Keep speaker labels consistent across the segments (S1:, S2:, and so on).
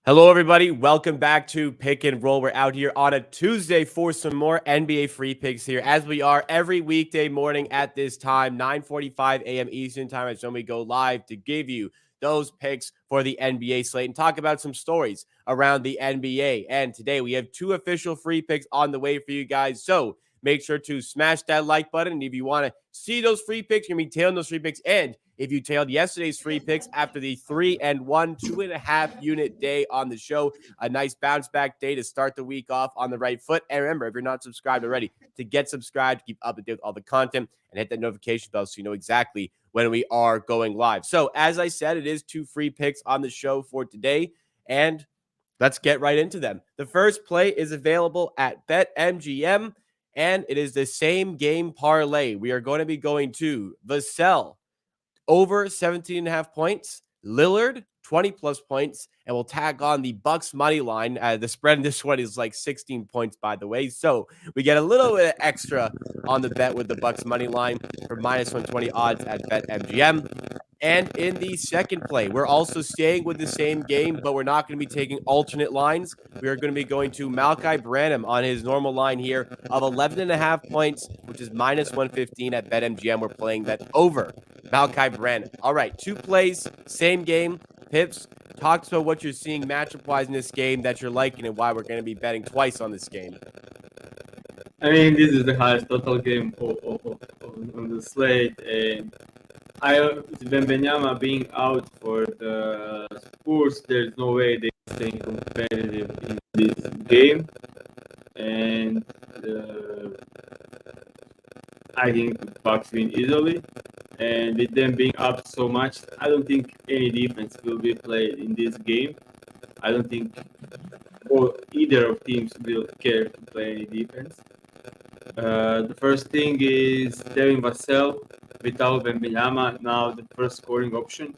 S1: Hello, everybody. Welcome back to Pick and Roll. We're out here on a Tuesday for some more NBA free picks here, as we are every weekday morning at this time, 9:45 a.m. Eastern time. That's when we go live to give you those picks for the NBA slate and talk about some stories around the NBA. And today we have two official free picks on the way for you guys. So make sure to smash that like button. And if you want to see those free picks, you're going to be tailing those free picks. And if you tailed yesterday's free picks after the 3-1, 2.5 unit day on the show, a nice bounce back day to start the week off on the right foot. And remember, if you're not subscribed already, to get subscribed, keep up to date with all the content, and hit that notification bell so you know exactly when we are going live. So, as I said, it is two free picks on the show for today, and let's get right into them. The first play is available at BetMGM, and it is the same game parlay. We are going to be going to Vassell over 17.5 points, Lillard 20 plus points, and we'll tag on the Bucks money line. The spread in this one is like 16 points, by the way. So we get a little bit extra on the bet with the Bucks money line for minus 120 odds at BetMGM. And in the second play, we're also staying with the same game, but we're not going to be taking alternate lines. We are going to be going to Malaki Branham on his normal line here of 11.5 points, which is minus 115 at BetMGM. We're playing that over Malaki Branham. All right, two plays, same game. Pips, talk about what you're seeing matchup-wise in this game that you're liking and why we're going to be betting twice on this game.
S2: I mean, this is the highest total game on the slate, and Wembanyama being out for the Spurs, there's no way they stay competitive in this game, and I think the Bucks win easily. And with them being up so much, I don't think any defense will be played in this game. I don't think either of teams will care to play any defense. The first thing is Devin Vassell without Wembanyama, now the first scoring option.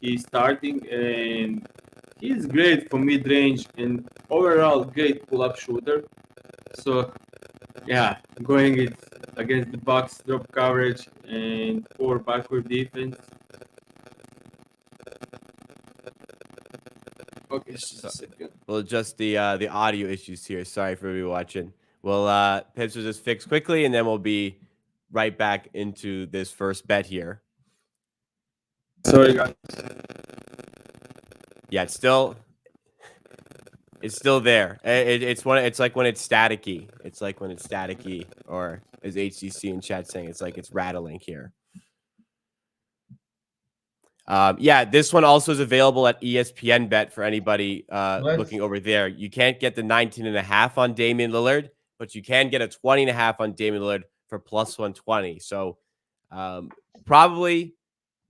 S2: He's starting and he's great for mid-range and overall great pull-up shooter. So yeah, going it against the Bucks drop coverage and poor backward defense. Okay, just a second.
S1: We'll adjust the audio issues here. Sorry for everybody watching. We'll Pips will just fix quickly, and then we'll be right back into this first bet here.
S2: Sorry, guys.
S1: Yeah, it's still there. It's like when it's staticky. It's like when it's staticky, or as HCC in chat saying, it's like it's rattling here. Yeah, this one also is available at ESPN Bet for anybody looking over there. You can't get the 19.5 on Damian Lillard, but you can get a 20.5 on Damian Lillard for plus 120. So probably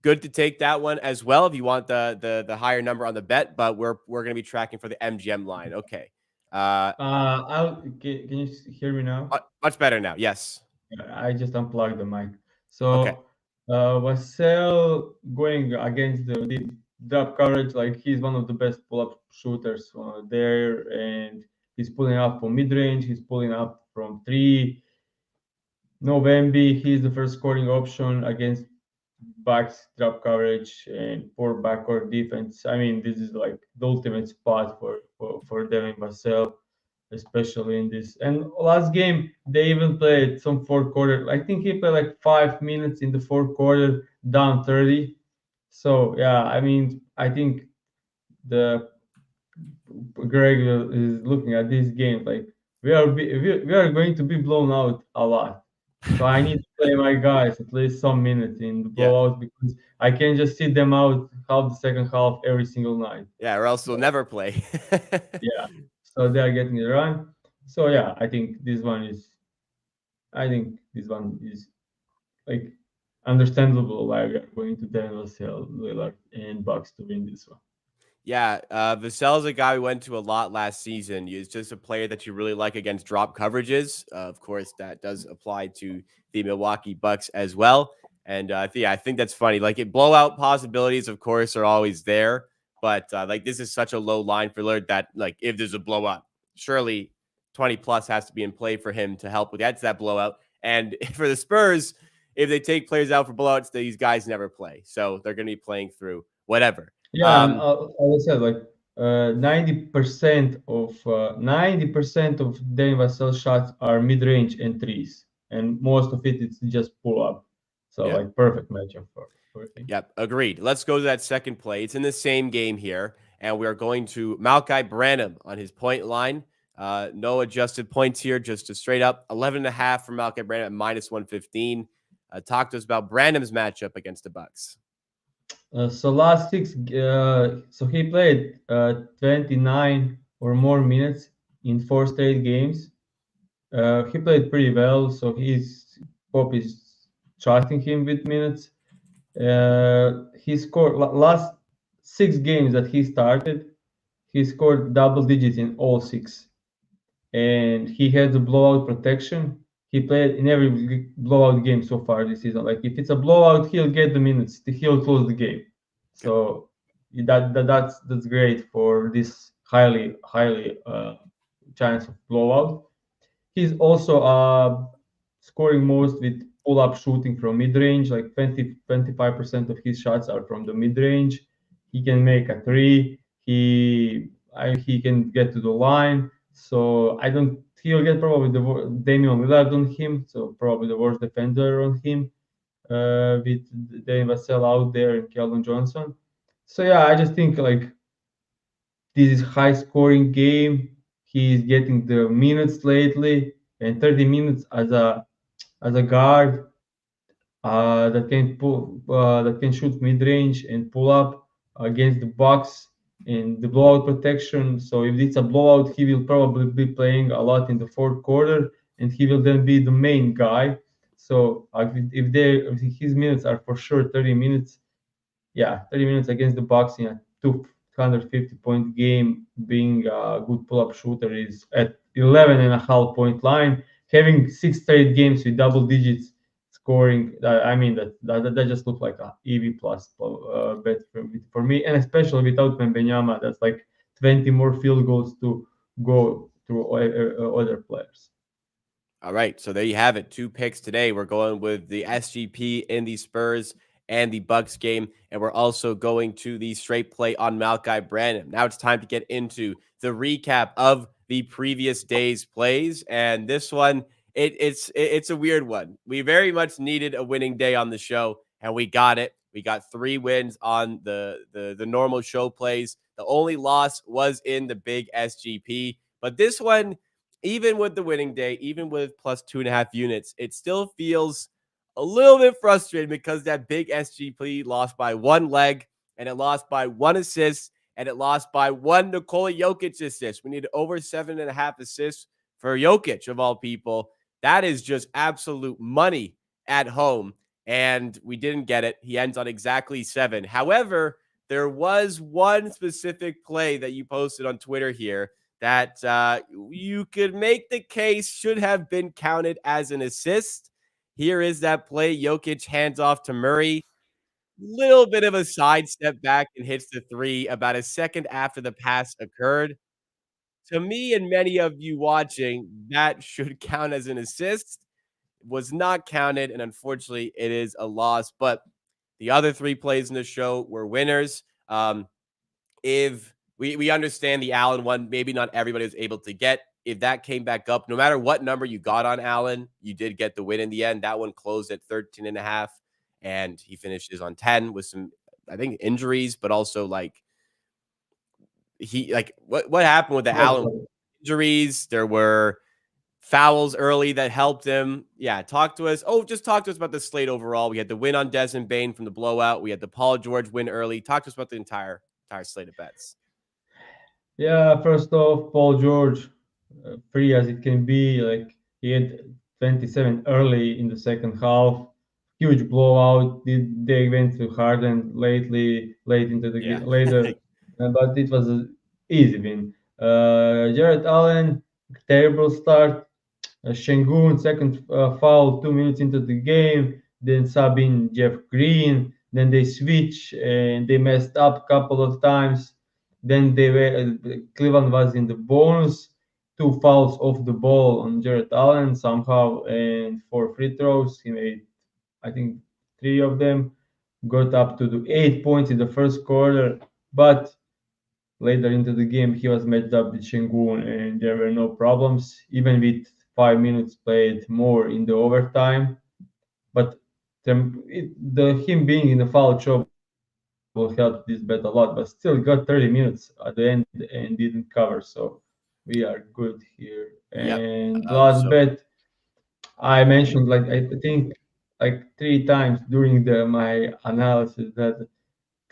S1: good to take that one as well if you want the higher number on the bet. But we're going to be tracking for the MGM line. Okay.
S3: Can you hear me now?
S1: Much better now. Yes.
S3: I just unplugged the mic. So Vassell going against the drop coverage, like he's one of the best pull-up shooters there, and he's pulling up from mid-range, he's pulling up from three. No Wemby, he's the first scoring option against Bucks drop coverage and poor backcourt defense. I mean, this is like the ultimate spot for Devin Vassell, especially in this. And last game, they even played some fourth quarter. I think he played like 5 minutes in the fourth quarter, down 30. So yeah, I mean, I think the Greg is looking at this game like we are going to be blown out a lot. So I need to play my guys at least some minutes in the blowout because I can't just sit them out half the second half every single night.
S1: Yeah, or else they'll never play.
S3: Yeah. So they are getting the run. So yeah, I think this one is like understandable why we are going to Denver, Lillard, and Bucks to win this one.
S1: Yeah, Vassell's a guy we went to a lot last season. He's just a player that you really like against drop coverages. Of course, that does apply to the Milwaukee Bucks as well. And I think that's funny. Like, blowout possibilities, of course, are always there. But like, this is such a low line for Lillard that, like, if there's a blowout, surely 20 plus has to be in play for him to help with that blowout. And for the Spurs, if they take players out for blowouts, these guys never play. So they're going to be playing through whatever.
S3: Yeah, like I said, like 90% of Devin Vassell shots are mid-range and threes, and most of it's just pull up. So
S1: Yeah.
S3: like perfect matchup for him.
S1: Yep, agreed. Let's go to that second play. It's in the same game here, and we are going to Malchi Branham on his point line. No adjusted points here, just a straight up 11.5 for Malchi Branham at minus 115. Talk to us about Branham's matchup against the Bucks.
S3: So last six, so he played 29 or more minutes in 4 straight games. He played pretty well, so Pop is trusting him with minutes. He scored last 6 games that he started. He scored double digits in all six, and he had the blowout protection. He played in every blowout game so far this season. Like if it's a blowout, he'll get the minutes. He'll close the game. So that's great for this highly chance of blowout. He's also scoring most with pull-up shooting from mid-range, like 25% of his shots are from the mid-range. He can make a three. He can get to the line. So I don't. He'll get probably Damian Lillard on him. So probably the worst defender on him with Damian Vassell out there and Keldon Johnson. So yeah, I just think like this is high scoring game. He's getting the minutes lately, and 30 minutes as a guard that can shoot mid range and pull up against the Bucks and the blowout protection. So if it's a blowout, he will probably be playing a lot in the fourth quarter, and he will then be the main guy. So if his minutes are for sure 30 minutes, yeah, 30 minutes against the Bucks in a 250-point game, being a good pull-up shooter is at 11.5 point line. Having 6 straight games with double digits scoring, I mean that just looks like a EV plus bet for me, and especially without Wembanyama, that's like 20 more field goals to go through other players.
S1: All right, so there you have it. 2 picks today. We're going with the SGP in the Spurs and the Bucks game, and we're also going to the straight play on Malchi Branham. Now it's time to get into the recap of the previous day's plays, and this one it's a weird one. We very much needed a winning day on the show, and we got it. We got 3 wins on the normal show plays. The only loss was in the big SGP, but this one, even with the winning day, even with plus 2.5 units, it still feels a little bit frustrating because that big SGP lost by 1 leg, and it lost by 1 assist, and it lost by 1 Nikola Jokic assist. We need over 7.5 assists for Jokic, of all people. That is just absolute money at home, and we didn't get it. He ends on exactly 7. However, there was one specific play that you posted on Twitter here that you could make the case should have been counted as an assist. Here is that play. Jokic hands off to Murray. Little bit of a side step back and hits the 3 about a second after the pass occurred. To me and many of you watching, that should count as an assist. It was not counted, and unfortunately, it is a loss. But the other 3 plays in the show were winners. If we understand the Allen one, maybe not everybody was able to get. If that came back up, no matter what number you got on Allen, you did get the win in the end. That one closed at 13.5, and he finishes on 10 with some, I think, injuries, but also like what happened with the Allen injuries? There were fouls early that helped him. Yeah, talk to us. Oh, just talk to us about the slate overall. We had the win on Desmond Bain from the blowout. We had the Paul George win early. Talk to us about the entire slate of bets.
S3: Yeah, first off, Paul George, free as it can be. Like he had 27 early in the second half, huge blowout. They went to Harden late into the
S1: Yeah.
S3: later, but it was an easy win. Jared Allen, terrible start. Şengün, second foul, 2 minutes into the game. Then subbing Jeff Green. Then they switch and they messed up a couple of times. Then Cleveland was in the bonus. 2 fouls off the ball on Jared Allen somehow, and 4 free throws. He made, I think, 3 of them. Got up to the 8 points in the first quarter, but later into the game, he was matched up with Şengün, and there were no problems, even with 5 minutes played more in the overtime. But him being in the foul trouble helped this bet a lot. But still, he got 30 minutes at the end and didn't cover, so we are good here.
S1: Yep.
S3: And last
S1: So
S3: bet, I mentioned like I think like 3 times during my analysis that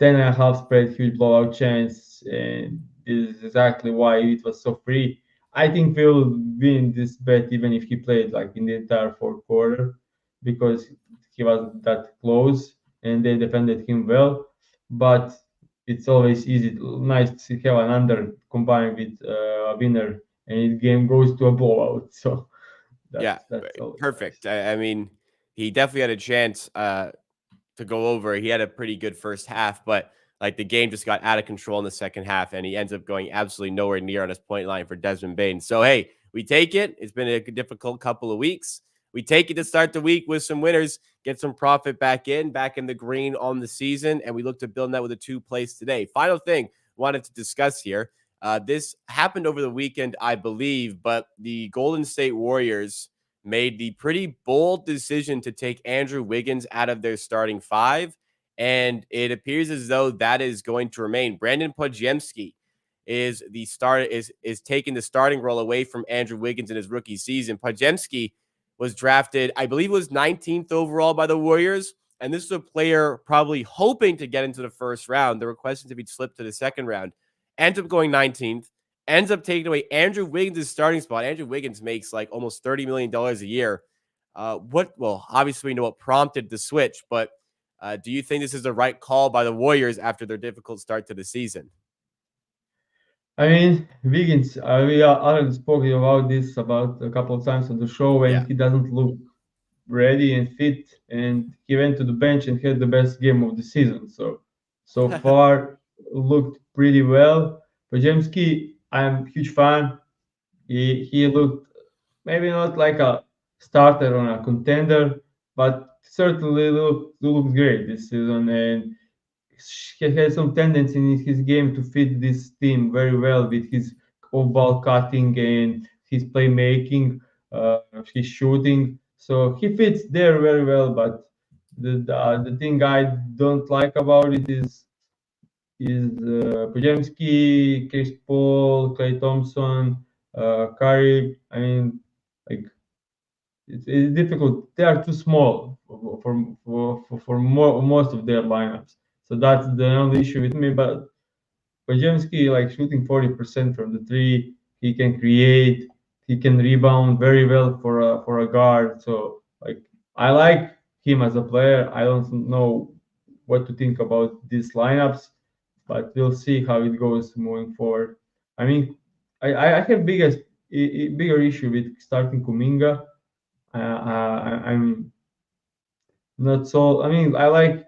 S3: 10.5 spread, huge blowout chance, and this is exactly why it was so free. I think we'll win this bet even if he played like in the entire fourth quarter because he wasn't that close and they defended him well. But it's always nice to have an under combined with a winner, and the game goes to a blowout. So
S1: yeah,
S3: that's always nice.
S1: perfect. I mean, he definitely had a chance to go over. He had a pretty good first half, but like the game just got out of control in the second half, and he ends up going absolutely nowhere near on his point line for Desmond Bain. So hey, we take it. It's been a difficult couple of weeks. We take it to start the week with some winners, get some profit back in the green on the season, and we look to build that with a 2 place today. Final thing wanted to discuss here. This happened over the weekend, I believe, but the Golden State Warriors made the pretty bold decision to take Andrew Wiggins out of their starting five, and it appears as though that is going to remain. Brandon Podziemski is taking the starting role away from Andrew Wiggins in his rookie season. Podziemski was drafted, I believe, it was 19th overall by the Warriors, and this is a player probably hoping to get into the first round. There were questions if he'd slip to the second round. Ends up going 19th, ends up taking away Andrew Wiggins' starting spot. Andrew Wiggins makes like almost $30 million a year. Well, obviously we know what prompted the switch, but do you think this is the right call by the Warriors after their difficult start to the season?
S3: I mean, Wiggins, we already spoke about this about a couple of times on the show,
S1: Yeah.
S3: and he doesn't look ready and fit, and he went to the bench and had the best game of the season. So far, looked pretty well. Pajemski, I'm a huge fan. He looked maybe not like a starter on a contender, but certainly looked great this season, and he has some tendency in his game to fit this team very well with his off-ball cutting and his playmaking, his shooting. So he fits there very well. But the thing I don't like about it is Pujemski, Chris Paul, Clay Thompson, Curry. I mean, like it's difficult. They are too small for most of their lineups. So that's the only issue with me. But Pajemski, like shooting 40% from the three, he can create, he can rebound very well for a guard. So like I like him as a player. I don't know what to think about these lineups, but we'll see how it goes moving forward. I mean, I have bigger issue with starting Kuminga. I'm not so. I mean, I like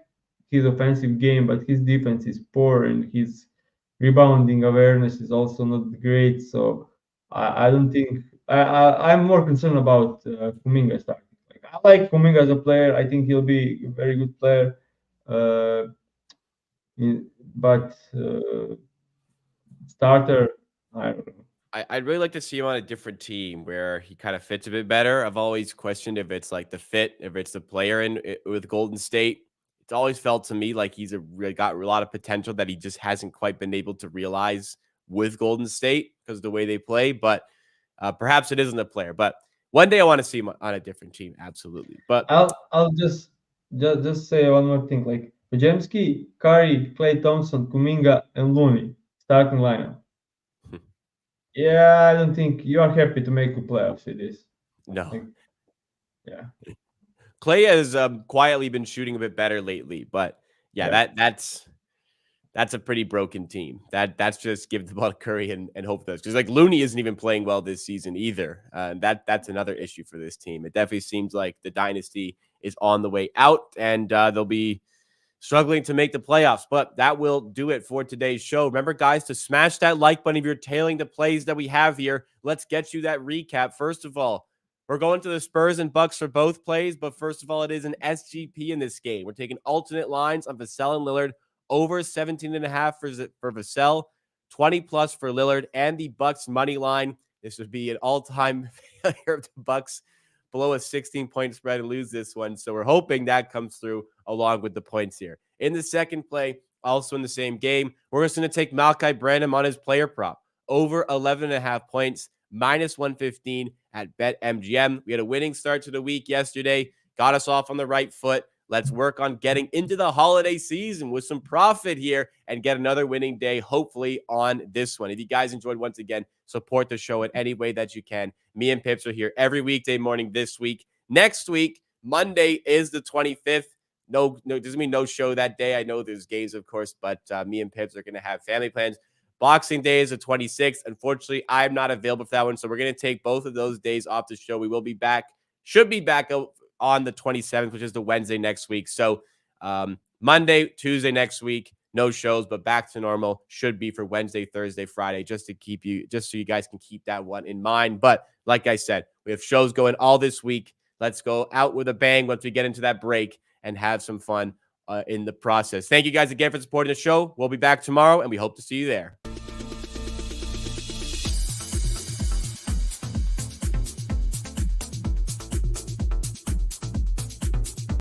S3: his offensive game, but his defense is poor, and his rebounding awareness is also not great. So I don't think I'm more concerned about Kuminga starting. Like, I like Kuminga as a player. I think he'll be a very good player. Uh, but starter, I don't know.
S1: I'd really like to see him on a different team where he kind of fits a bit better. I've always questioned if it's like the fit, if it's the player with Golden State. It's always felt to me like he's really got a lot of potential that he just hasn't quite been able to realize with Golden State because of the way they play. But perhaps it isn't the player. But one day I want to see him on a different team, absolutely. But
S3: I'll just say one more thing. Like Pajemski, Curry, Clay Thompson, Kuminga, and Looney starting lineup. Yeah, I don't think you are happy to make the playoffs with this.
S1: no,
S3: Like, yeah,
S1: Clay has quietly been shooting a bit better lately. But yeah,
S3: yeah.
S1: that's a pretty broken team. That's just give the ball to Curry and hope those because like Looney isn't even playing well this season either. That's another issue for this team. It definitely seems like the dynasty is on the way out, and they'll be struggling to make the playoffs. But that will do it for today's show. Remember, guys, to smash that like button if you're tailing the plays that we have here. Let's get you that recap. First of all, we're going to the Spurs and Bucks for both plays, but first of all, it is an SGP in this game. We're taking alternate lines on Vassell and Lillard over 17.5 for Vassell, 20 plus for Lillard and the Bucks money line. This would be an all-time failure of the Bucks below a 16-point spread and lose this one. So we're hoping that comes through along with the points here. In the second play, also in the same game, we're just going to take Malachi Branham on his player prop. Over 11.5 points, minus 115 at BetMGM. We had a winning start to the week yesterday. Got us off on the right foot. Let's work on getting into the holiday season with some profit here and get another winning day, hopefully, on this one. If you guys enjoyed, once again, support the show in any way that you can. Me and Pips are here every weekday morning this week. Next week, Monday is the 25th. No, doesn't mean no show that day. I know there's games, of course, but me and Pips are going to have family plans. Boxing Day is the 26th. Unfortunately, I'm not available for that one, so we're going to take both of those days off the show. We will be back, should be back on the 27th, which is the Wednesday next week. So Monday, Tuesday next week, no shows, but back to normal should be for Wednesday, Thursday, Friday, just so you guys can keep that one in mind. But like I said, we have shows going all this week. Let's go out with a bang once we get into that break and have some fun in the process. Thank you guys again for supporting the show. We'll be back tomorrow, and we hope to see you there.